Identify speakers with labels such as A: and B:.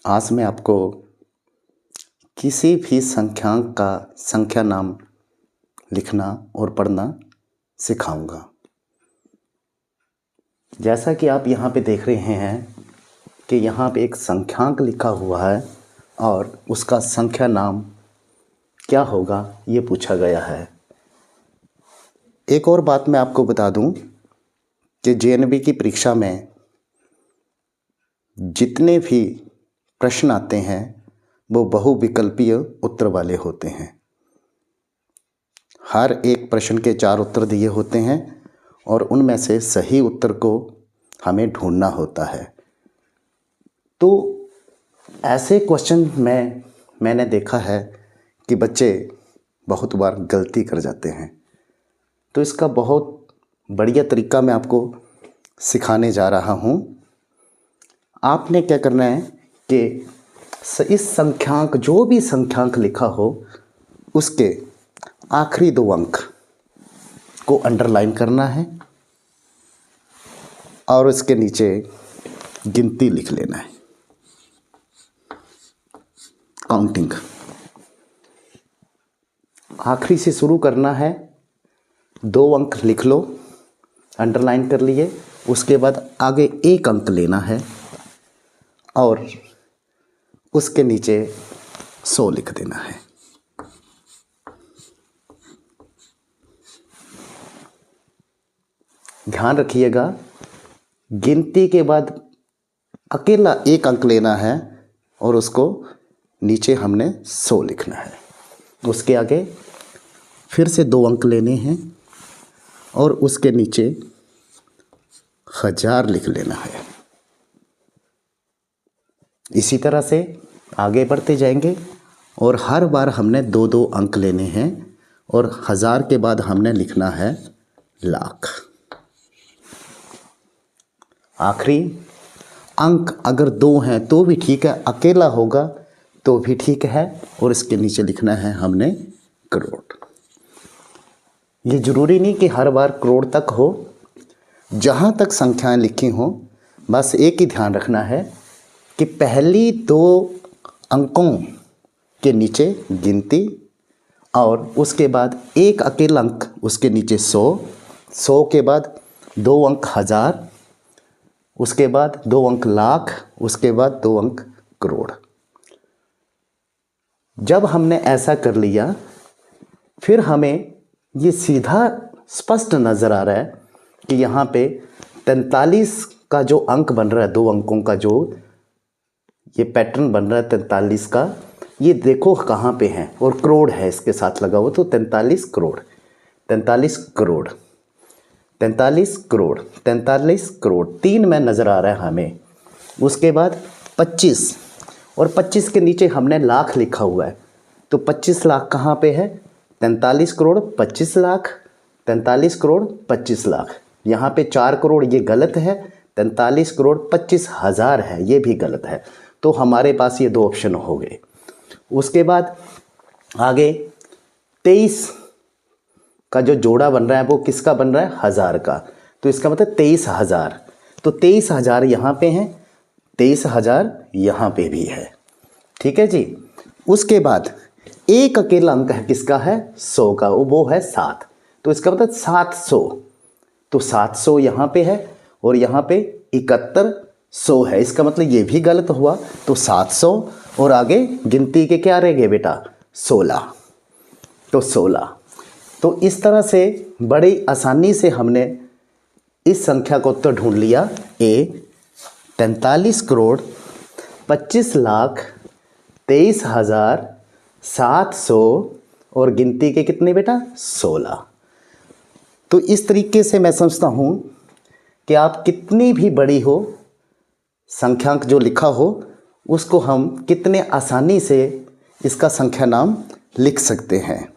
A: आज मैं आपको किसी भी संख्यांक का संख्या नाम लिखना और पढ़ना सिखाऊंगा। जैसा कि आप यहाँ पे देख रहे हैं कि यहाँ पे एक संख्यांक लिखा हुआ है और उसका संख्या नाम क्या होगा ये पूछा गया है। एक और बात मैं आपको बता दूं कि जेएनबी की परीक्षा में जितने भी प्रश्न आते हैं वो बहुविकल्पीय उत्तर वाले होते हैं। हर एक प्रश्न के 4 उत्तर दिए होते हैं और उनमें से सही उत्तर को हमें ढूंढना होता है। तो ऐसे क्वेश्चन में मैंने देखा है कि बच्चे बहुत बार गलती कर जाते हैं। तो इसका बहुत बढ़िया तरीका मैं आपको सिखाने जा रहा हूँ। आपने क्या करना है कि इस संख्यांक, जो भी संख्यांक लिखा हो, उसके आखिरी 2 अंक को अंडरलाइन करना है और उसके नीचे गिनती लिख लेना है, काउंटिंग। आखिरी से शुरू करना है, 2 अंक लिख लो, अंडरलाइन कर लिए। उसके बाद आगे 1 अंक लेना है और उसके नीचे 100 लिख देना है। ध्यान रखिएगा, गिनती के बाद अकेला 1 अंक लेना है और उसको नीचे हमने 100 लिखना है। उसके आगे फिर से 2 अंक लेने हैं और उसके नीचे 1000 लिख लेना है। इसी तरह से आगे बढ़ते जाएंगे और हर बार हमने 2-2 अंक लेने हैं और 1000 के बाद हमने लिखना है लाख। आखिरी अंक अगर 2 हैं तो भी ठीक है, अकेला होगा तो भी ठीक है और इसके नीचे लिखना है हमने करोड़। ये ज़रूरी नहीं कि हर बार करोड़ तक हो, जहाँ तक संख्याएं लिखी हों, बस एक ही ध्यान रखना है कि पहली 2 अंकों के नीचे गिनती और उसके बाद 1 अकेला अंक, उसके नीचे 100 के बाद 2 अंक 1000, उसके बाद 2 अंक लाख, उसके बाद 2 अंक करोड़। जब हमने ऐसा कर लिया, फिर हमें ये सीधा स्पष्ट नज़र आ रहा है कि यहाँ पे 43 का जो अंक बन रहा है, 2 अंकों का जो ये पैटर्न बन रहा है 43 का, ये देखो कहाँ पे है और करोड़ है इसके साथ लगा हुआ। तो 43 करोड़, 43 करोड़, 43 करोड़, 43 करोड़, 3 में नज़र आ रहा है हमें। उसके बाद 25 और 25 के नीचे हमने लाख लिखा हुआ है। तो 25 लाख कहाँ पे है? 43 करोड़ 25 लाख, 43 करोड़ 25 लाख। यहाँ पे 4 करोड़ ये गलत है, 43 करोड़ 25 हज़ार है, ये भी गलत है। तो हमारे पास ये 2 ऑप्शन हो गए। उसके बाद आगे 23 का जो जोड़ा बन रहा है वो किसका बन रहा है? 1000 का। तो इसका मतलब 23,000। तो 23,000 यहाँ पे हैं, 23,000 यहाँ पे भी है। ठीक है जी। उसके बाद 1 अकेला अंक है, किसका है? 100 का, वो है 7। तो इसका मतलब 700। तो 700 यहाँ पे है और यहाँ पे 7100 है। इसका मतलब ये भी गलत हुआ। तो 700 और आगे गिनती के क्या रह गए बेटा? 16। तो 16। तो इस तरह से बड़ी आसानी से हमने इस संख्या का उत्तर ढूंढ लिया। 43 करोड़ 25 लाख 23,700 और गिनती के कितने बेटा? 16। तो इस तरीके से मैं समझता हूँ कि आप कितनी भी बड़ी हो संख्यांक जो लिखा हो, उसको हम कितने आसानी से इसका संख्या नाम लिख सकते हैं।